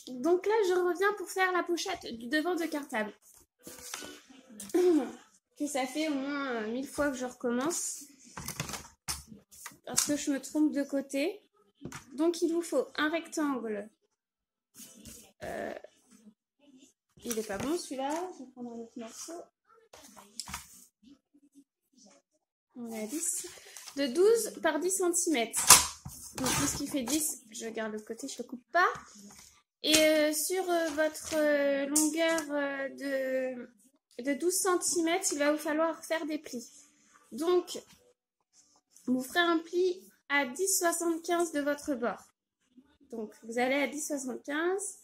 Donc là, je reviens pour faire la pochette du devant de cartable. Que ça fait au moins 1000 fois que je recommence. Parce que je me trompe de côté. Donc il vous faut un rectangle. Il n'est pas bon celui-là. Je vais prendre un autre morceau. On est à 10. De 12 par 10 cm. Donc tout ce qui fait 10, je garde le côté, je ne le coupe pas. Et sur votre longueur de 12 cm, il va vous falloir faire des plis. Donc, vous ferez un pli à 10,75 de votre bord. Donc, vous allez à 10,75.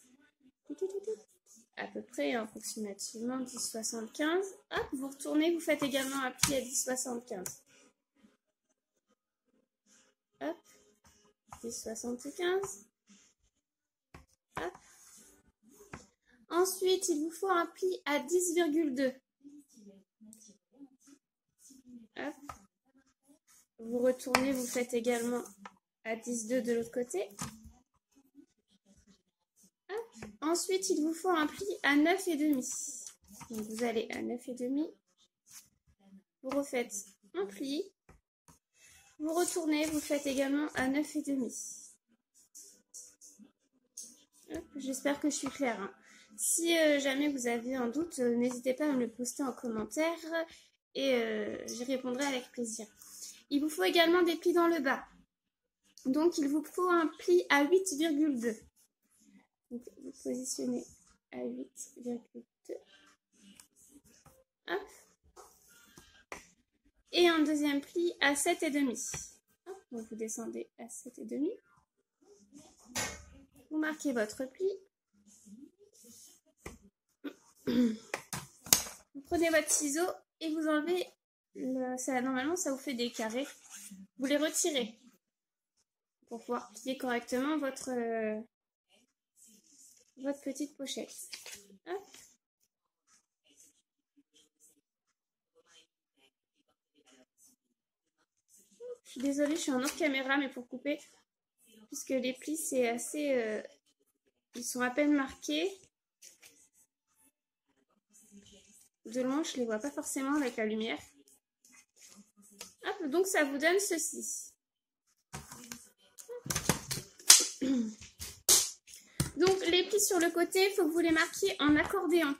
À peu près, approximativement 10,75. Hop, vous retournez, vous faites également un pli à 10,75. Hop, 10,75. Hop. Ensuite, il vous faut un pli à 10,2. Hop. Vous retournez, vous faites également à 10,2 de l'autre côté. Hop. Ensuite, il vous faut un pli à 9,5. Donc, vous allez à 9,5. Vous refaites un pli. Vous retournez, vous faites également à 9,5. J'espère que je suis claire. Hein. Si jamais vous avez un doute, n'hésitez pas à me le poster en commentaire et j'y répondrai avec plaisir. Il vous faut également des plis dans le bas. Donc, il vous faut un pli à 8,2. Donc, vous positionnez à 8,2. Hop. Et un deuxième pli à 7,5. Donc, vous descendez à 7,5. Vous marquez votre pli. Vous prenez votre ciseau et vous enlevez, normalement ça vous fait des carrés. Vous les retirez pour pouvoir plier correctement votre petite pochette. Hop. Je suis désolée, je suis en hors caméra, mais pour couper, puisque les plis c'est assez... ils sont à peine marqués. De loin, je ne les vois pas forcément avec la lumière. Hop, donc ça vous donne ceci. Donc les plis sur le côté, il faut que vous les marquiez en accordéon.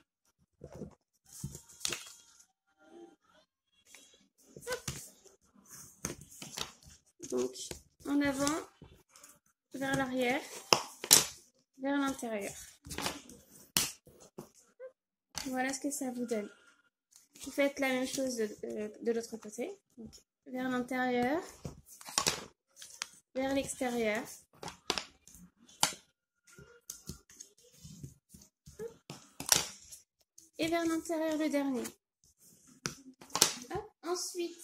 Donc en avant, vers l'arrière, vers l'intérieur. Voilà ce que ça vous donne. Vous faites la même chose de l'autre côté. Donc, vers l'intérieur, vers l'extérieur. Et vers l'intérieur le dernier. Hop. Ensuite,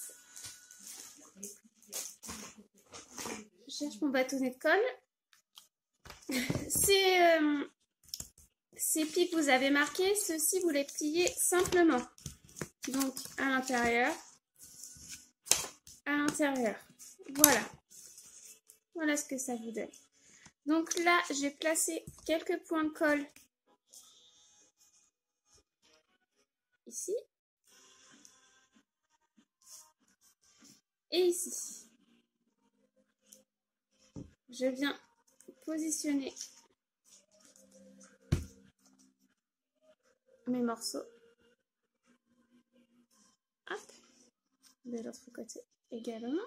je cherche mon bâtonnet de colle. Ces plis que vous avez marqués, ceux-ci, vous les pliez simplement. Donc, à l'intérieur, à l'intérieur. Voilà. Voilà ce que ça vous donne. Donc là, j'ai placé quelques points de colle ici. Et ici. Je viens positionner mes morceaux. Hop. De l'autre côté également.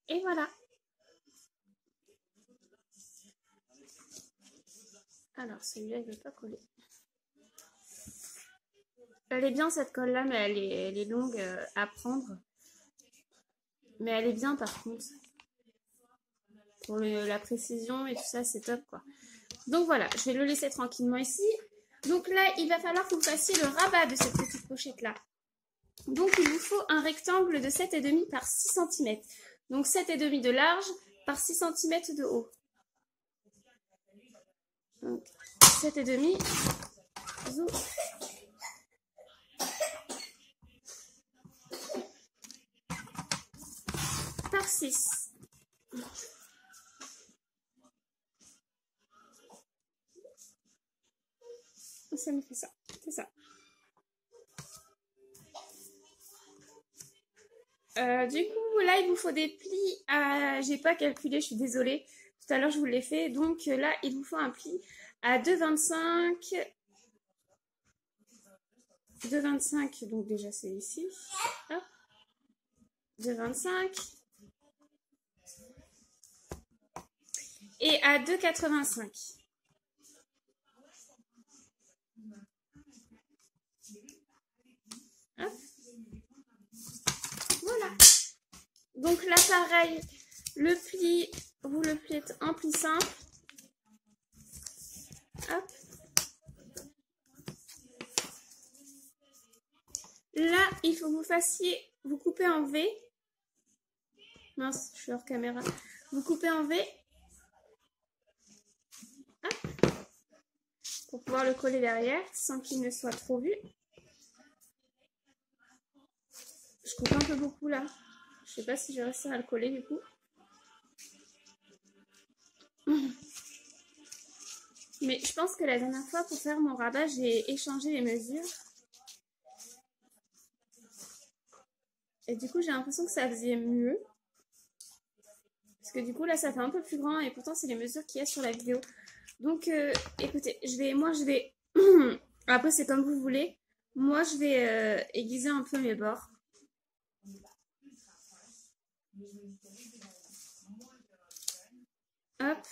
Et voilà. Alors, celui-là, il ne veut pas coller. Elle est bien cette colle-là, mais elle est longue à prendre. Mais elle est bien par contre. Pour la précision et tout ça, c'est top quoi. Donc voilà, je vais le laisser tranquillement ici. Donc là, il va falloir que vous fassiez le rabat de cette petite pochette-là. Donc il vous faut un rectangle de 7,5 par 6 cm. Donc 7,5 de large par 6 cm de haut. Donc 7,5. Zoom. 6. Ça me fait ça, c'est ça. Du coup, là, il vous faut des plis à... J'ai pas calculé, je suis désolée. Tout à l'heure, je vous l'ai fait. Donc là, il vous faut un pli à 2,25. 2,25, donc déjà, c'est ici. Hop. 2,25. Et à 2,85. Hop. Voilà. Donc là, pareil, le pli, vous le pliez en pli simple. Hop. Là, il faut que vous fassiez, vous coupez en V. Mince, je suis hors caméra. Vous coupez en V. Hop. Pour pouvoir le coller derrière, sans qu'il ne soit trop vu. Je coupe un peu beaucoup là. Je sais pas si je vais réussir à le coller du coup. Mais je pense que la dernière fois, pour faire mon rabat, j'ai échangé les mesures. Et du coup, j'ai l'impression que ça faisait mieux. Parce que du coup, là, ça fait un peu plus grand. Et pourtant, c'est les mesures qu'il y a sur la vidéo. Donc, écoutez, moi, je vais... Après, c'est comme vous voulez. Moi, je vais aiguiser un peu mes bords. Hop.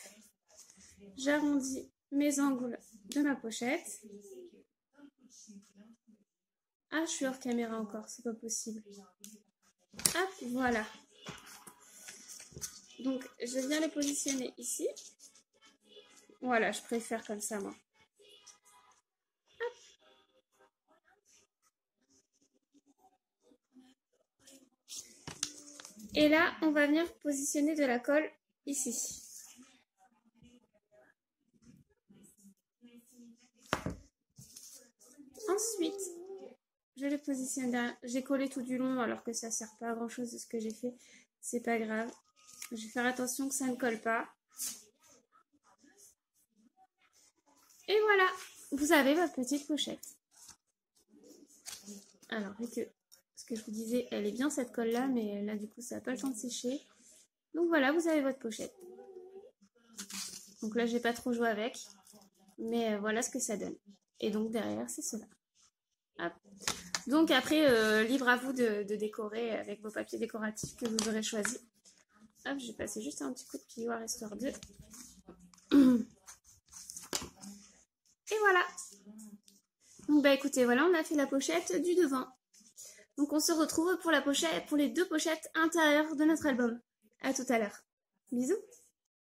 J'arrondis mes angles de ma pochette. Ah, je suis hors caméra encore, c'est pas possible. Hop, voilà. Donc, je viens les positionner ici. Voilà, je préfère comme ça, moi. Hop. Et là, on va venir positionner de la colle ici. Ensuite, je le positionne derrière. J'ai collé tout du long alors que ça ne sert pas à grand chose de ce que j'ai fait. C'est pas grave. Je vais faire attention que ça ne colle pas. Et voilà, vous avez votre petite pochette. Alors, vu que ce que je vous disais, elle est bien cette colle là, mais là du coup ça n'a pas le temps de sécher. Donc voilà, vous avez votre pochette. Donc là, je vais pas trop jouer avec, mais voilà ce que ça donne. Et donc derrière, c'est cela. Hop. Donc après, libre à vous de décorer avec vos papiers décoratifs que vous aurez choisis. Hop, je vais passer juste un petit coup de piloir histoire de... Et voilà. Donc bah écoutez, voilà, on a fait la pochette du devant. Donc on se retrouve pour la pochette, pour les deux pochettes intérieures de notre album. À tout à l'heure. Bisous.